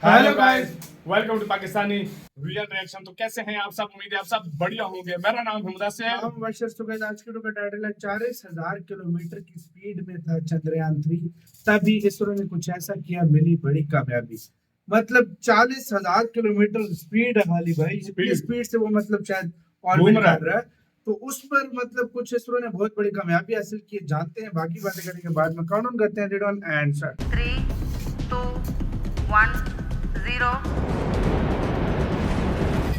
Hello guys, welcome to Pakistani real reaction. तो कैसे हैं आप सब? उम्मीद है आप सब बढ़िया होंगे। मेरा नाम है मुदस्सिर। हम वर्षस तो गए आज की का टाइटल है 40,000 किलोमीटर की स्पीड में था चंद्रयान 3, तभी इसरो ने कुछ ऐसा किया, मिली बड़ी कामयाबी। मतलब 40,000 किलोमीटर स्पीड है वाली भाई, इतनी स्पीड से वो मतलब शायद ऑर्बिट कर रहा है। तो उस पर मतलब कुछ इसरो ने बहुत बड़ी कामयाबी हासिल की। जानते हैं, बाकी बातें करने के बाद में काउंट करते हैं। Ridden answer 3, 2, 1, 0।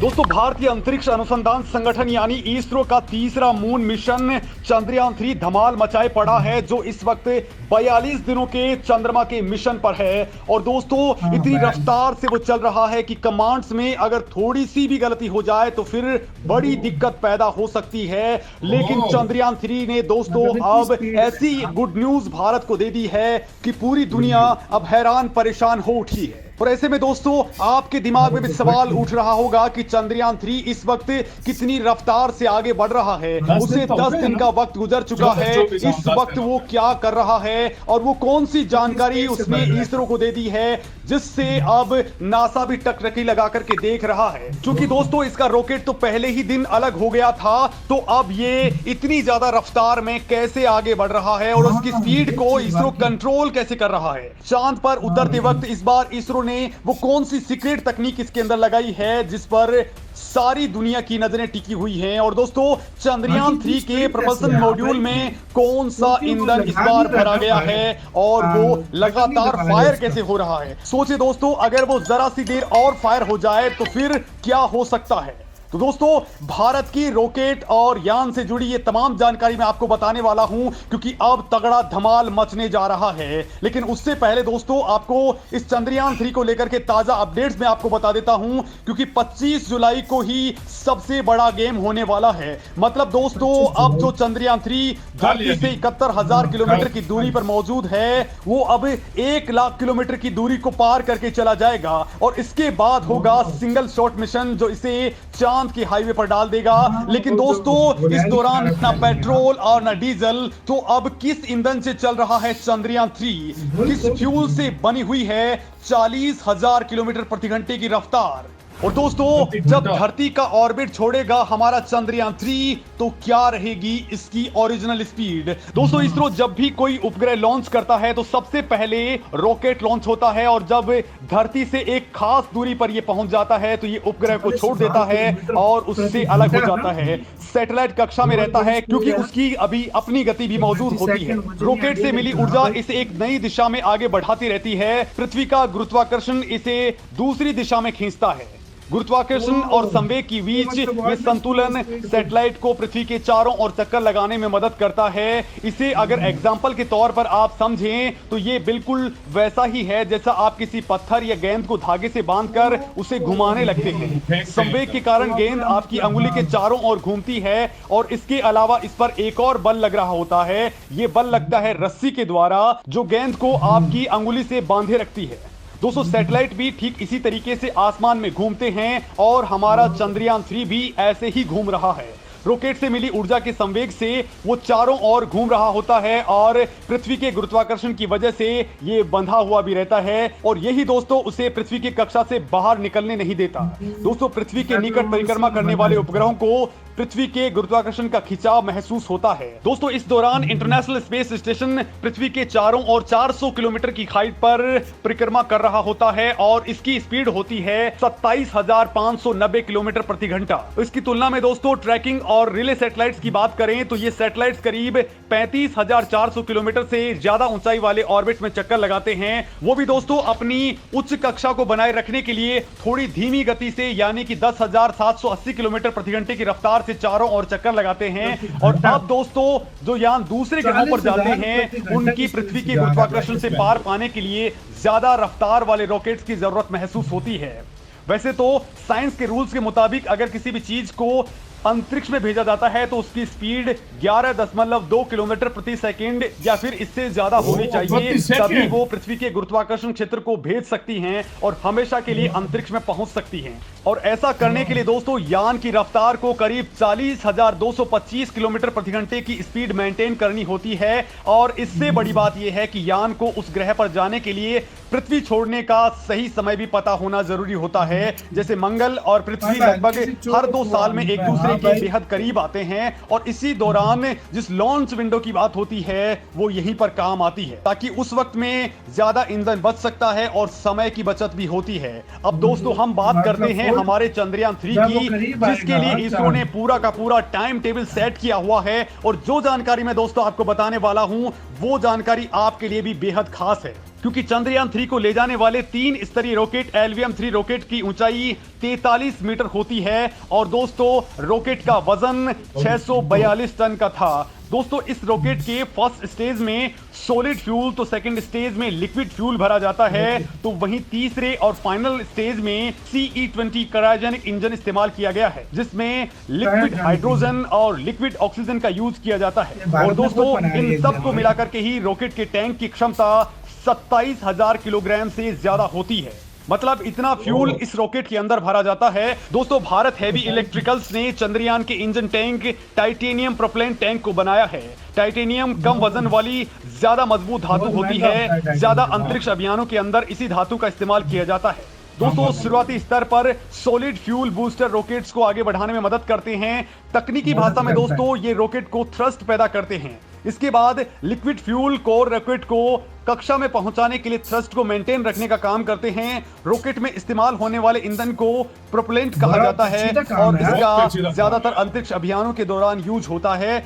दोस्तों, भारतीय अंतरिक्ष अनुसंधान संगठन यानी इसरो का तीसरा मून मिशन चंद्रयान 3 धमाल मचाए पड़ा है, जो इस वक्त 42 दिनों के चंद्रमा के मिशन पर है। और दोस्तों, इतनी रफ्तार से वो चल रहा है कि कमांड्स में अगर थोड़ी सी भी गलती हो जाए तो फिर बड़ी दिक्कत पैदा हो सकती है। लेकिन चंद्रयान 3 ने दोस्तों अब ऐसी गुड न्यूज भारत को दे दी है कि पूरी दुनिया अब हैरान परेशान हो उठी है। और ऐसे में दोस्तों, आपके दिमाग में भी सवाल उठ रहा होगा कि चंद्रयान 3 इस वक्त कितनी रफ्तार से आगे बढ़ रहा है। उसे 10 दिन का वक्त गुजर चुका है। इस वक्त वो क्या कर रहा है और वो कौन सी जानकारी उसने इसरो को दे दी है जिससे अब नासा भी टकटकी लगा करके देख रहा है। क्योंकि दोस्तों, इसका रॉकेट तो पहले ही दिन अलग हो गया था, तो अब ये इतनी ज्यादा रफ्तार में कैसे आगे बढ़ रहा है और उसकी स्पीड को इसरो कंट्रोल कैसे कर रहा है। चांद पर उतरते वक्त इस बार इसरो ने वो कौन सी सीक्रेट तकनीक इसके अंदर लगाई है जिस पर सारी दुनिया की नजरें टिकी हुई हैं। और दोस्तों, चंद्रयान 3 के propulsion मॉड्यूल में कौन सा ईंधन इस बार भरा गया है और वो लगातार फायर कैसे हो रहा है। सोचिए दोस्तों, अगर वो जरा सी देर और फायर हो जाए तो फिर क्या हो सकता है। तो दोस्तों, भारत की रॉकेट और यान से जुड़ी ये तमाम जानकारी मैं आपको बताने वाला हूं, क्योंकि अब तगड़ा धमाल मचने जा रहा है। लेकिन उससे पहले दोस्तों, आपको इस चंद्रयान 3 को लेकर के ताजा अपडेट्स मैं आपको बता देता हूं, क्योंकि 25 जुलाई को ही सबसे बड़ा गेम होने वाला है। मतलब दोस्तों, अब जो चंद्रयान 3 धरती से 71,000 किलोमीटर की दूरी पर मौजूद है, वो अब 1 लाख किलोमीटर की दूरी को पार करके चला जाएगा। और इसके बाद होगा सिंगल शॉट मिशन, जो इसे चांद की हाईवे पर डाल देगा। लेकिन दोस्तों, इस दौरान ना पेट्रोल और ना डीजल, तो अब किस ईंधन से चल रहा है चंद्रयान 3, किस फ्यूल से बनी हुई है 40,000 किलोमीटर प्रति घंटे की रफ्तार। और दोस्तों, जब धरती का ऑर्बिट छोड़ेगा हमारा चंद्रयान 3, तो क्या रहेगी इसकी ओरिजिनल स्पीड। दोस्तों, इसरो जब भी कोई उपग्रह लॉन्च करता है तो सबसे पहले रॉकेट लॉन्च होता है, और जब धरती से एक खास दूरी पर यह पहुंच जाता है तो ये उपग्रह को छोड़ देता है और उससे अलग हो जाता है। सैटेलाइट कक्षा में रहता है, क्योंकि उसकी अभी अपनी गति भी मौजूद होती है। रॉकेट से मिली ऊर्जा इसे एक नई दिशा में आगे बढ़ाती रहती है। पृथ्वी का गुरुत्वाकर्षण इसे दूसरी दिशा में खींचता है। गुरुत्वाकर्षण और संवेग के बीच ये संतुलन सैटेलाइट को पृथ्वी के चारों ओर चक्कर लगाने में मदद करता है। इसे अगर एग्जाम्पल के तौर पर आप समझें तो ये बिल्कुल वैसा ही है जैसा आप किसी पत्थर या गेंद को धागे से बांधकर उसे घुमाने लगते हैं। संवेग के कारण गेंद आपकी अंगुली के चारों ओर घूमती है, और इसके अलावा इस पर एक और बल लग रहा होता है। ये बल लगता है रस्सी के द्वारा, जो गेंद को आपकी अंगुली से बांधे रखती है। दोस्तों, सैटेलाइट भी ठीक इसी तरीके से आसमान में घूमते हैं, और हमारा चंद्रयान 3 भी ऐसे ही घूम रहा है। रॉकेट से मिली ऊर्जा के संवेग से वो चारों ओर घूम रहा होता है, और पृथ्वी के गुरुत्वाकर्षण की वजह से ये बंधा हुआ भी रहता है, और यही दोस्तों उसे पृथ्वी की कक्षा से बाहर निकलने नहीं देता। दोस्तों, पृथ्वी के निकट परिक्रमा करने वाले उपग्रहों को पृथ्वी के गुरुत्वाकर्षण का खिंचाव महसूस होता है। दोस्तों, इस दौरान इंटरनेशनल स्पेस स्टेशन पृथ्वी के चारों ओर 400 किलोमीटर की हाइट पर परिक्रमा कर रहा होता है, और इसकी स्पीड होती है 27,590 किलोमीटर प्रति घंटा। इसकी तुलना में दोस्तों, ट्रैकिंग और रिले सैटेलाइट्स की बात करें तो ये सैटेलाइट्स करीब 35,400 किलोमीटर से ज्यादा ऊंचाई वाले ऑर्बिट में चक्कर लगाते हैं। वो भी दोस्तों अपनी उच्च कक्षा को बनाए रखने के लिए थोड़ी धीमी गति से, यानी कि 10,780 किलोमीटर प्रति घंटे की रफ्तार से चारों ओर चक्कर लगाते हैं। और अब दोस्तों, जो यान दूसरे ग्रहों पर जाते हैं, उनकी पृथ्वी के गुरुत्वाकर्षण से पार पाने के लिए ज्यादा रफ्तार वाले रॉकेट्स की जरूरत महसूस होती है। वैसे तो साइंस के रूल्स के मुताबिक अगर किसी भी चीज को अंतरिक्ष में भेजा जाता है तो उसकी स्पीड 11.2 किलोमीटर प्रति सेकंड या फिर इससे ज्यादा होनी चाहिए, तभी वो पृथ्वी के गुरुत्वाकर्षण क्षेत्र को भेज सकती हैं और हमेशा के लिए अंतरिक्ष में पहुंच सकती हैं। और ऐसा करने के लिए दोस्तों यान की रफ्तार को करीब 40,225 किलोमीटर प्रति घंटे की स्पीड मेंटेन करनी होती है। और इससे बड़ी बात यह है कि यान को उस ग्रह पर जाने के लिए पृथ्वी छोड़ने का सही समय भी पता होना जरूरी होता है। जैसे मंगल और पृथ्वी लगभग हर 2 साल में एक दूसरे के बेहद करीब आते हैं और इसी दौरान जिस लॉन्च विंडो की बात होती है वो यहीं पर काम आती है, ताकि उस वक्त में ज्यादा ईंधन बच सकता है और समय की बचत भी होती है। अब दोस्तों हम बात करते हैं हमारे चंद्रयान 3 की, जिसके लिए इसरो ने पूरा का पूरा टाइम टेबल सेट किया हुआ है। और जो जानकारी मैं दोस्तों आपको बताने वाला हूं वो जानकारी आपके लिए भी बेहद खास है, क्योंकि चंद्रयान 3 को ले जाने वाले 3 स्तरीय रॉकेट LVM-3 रॉकेट की ऊंचाई 43 मीटर होती है और दोस्तों रॉकेट का वजन 642 टन का था। दोस्तों इस रॉकेट के फर्स्ट स्टेज में सॉलिड फ्यूल तो सेकंड स्टेज में लिक्विड फ्यूल भरा जाता है, तो वहीं तीसरे और फाइनल स्टेज में CE-20 क्रायोजेनिक इंजन इस्तेमाल किया गया है, जिसमें लिक्विड हाइड्रोजन और लिक्विड ऑक्सीजन का यूज किया जाता है। और दोस्तों इन सबको मिलाकर के ही रॉकेट के टैंक की क्षमता 27,000 किलोग्राम से ज्यादा होती है। मतलब इतना फ्यूल इस रॉकेट के अंदर भरा जाता है। दोस्तों भारत हैवी इलेक्ट्रिकल्स ने चंद्रयान के engine tank titanium propellant tank को बनाया है। टाइटेनियम कम वजन वाली ज्यादा मजबूत धातु होती है, ज्यादा अंतरिक्ष अभियानों के अंदर इसी धातु का इस्तेमाल किया जाता है। दोस्तों शुरुआती स्तर पर सॉलिड फ्यूल बूस्टर रॉकेट्स को आगे बढ़ाने में मदद करते हैं। तकनीकी भाषा में दोस्तों ये रॉकेट को थ्रस्ट पैदा करते हैं। इसके बाद लिक्विड फ्यूल कोर रॉकेट को कक्षा में पहुंचाने के लिए थ्रस्ट को मेंटेन रखने का काम करते हैं। रॉकेट में इस्तेमाल होने वाले ईंधन को प्रोपेलेंट कहा जाता है और इसका ज्यादातर अंतरिक्ष अभियानों के दौरान यूज होता है।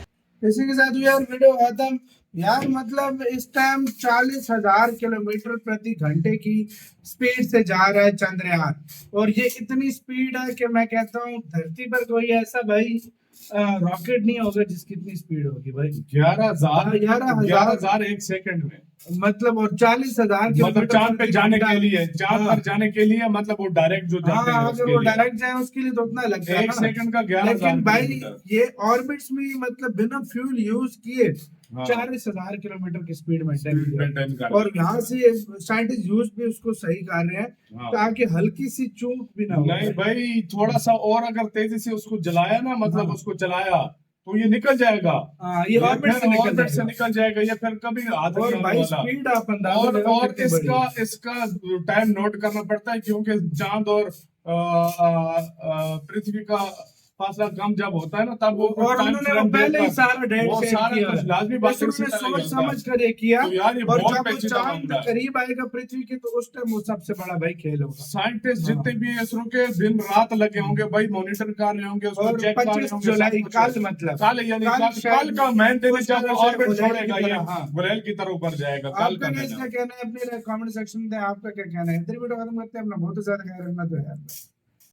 इसी के साथ यार वीडियो खत्म यार। मतलब इस टाइम 40,000 किलोमीटर प्रति घंटे की स्पीड से जा रहा है चंद्रयान, और ये इतनी स्पीड है कि मैं कहता हूँ धरती पर कोई ऐसा भाई रॉकेट नहीं होगा जिसकी इतनी स्पीड होगी भाई। 11,000 एक सेकंड में, मतलब और 40,000 मतलब चांद पे जाने के लिए, चांद पर जाने के लिए मतलब वो डायरेक्ट जो जाते हैं अगर वो डायरेक्ट जाए उसके लिए तो उतना लगता है एक सेकंड का 11,000। लेकिन भाई ये ऑर्बिट्स में मतलब बिना फ्यूल यूज किए 40,000 किलोमीटर की स्पीड मेंटेन कर, और यहाँ से साइंटिस्ट यूज भी उसको सही कर रहे हैं ताकि हल्की सी चूक भी ना हो। नहीं भाई थोड़ा सा और अगर तेजी से उसको जलाया ना, मतलब उसको चलाया तो ये निकल जाएगा। ये ऑर्बिट से निकल जाएगा ये फिर कभी हाथ और भाई स्पीड आप और इसका टाइम नोट करना पड़ता है, क्योंकि चांद और पृथ्वी का फासला कम जब होता है ना तब वो और उन्होंने पहले ही सारा डेट सेट किया, लाजमी बात है, सोच समझ कर ये किया। तो यार ये और बहुत जब पेचीदा चांद मामला है। करीब आएगा पृथ्वी के तो उस टाइम वो सबसे बड़ा भाई खेल होगा। साइंटिस्ट जितने भी हैं इसरो के दिन रात लगे होंगे भाई, मॉनिटर कर रहे होंगे, उसको और चेक कर रहे 25 होंगे। जुलाई कल मतलब कल यानी कल का मेन दिन जब ऑर्बिट छोड़ेगा ये गुलेल की तरह ऊपर जाएगा कल का। इसका कहना है अपने कमेंट सेक्शन में, आपका क्या कहना है? इधर वीडियो खत्म करते हैं। अपना बहुत ज्यादा ख्याल रखना तो यार।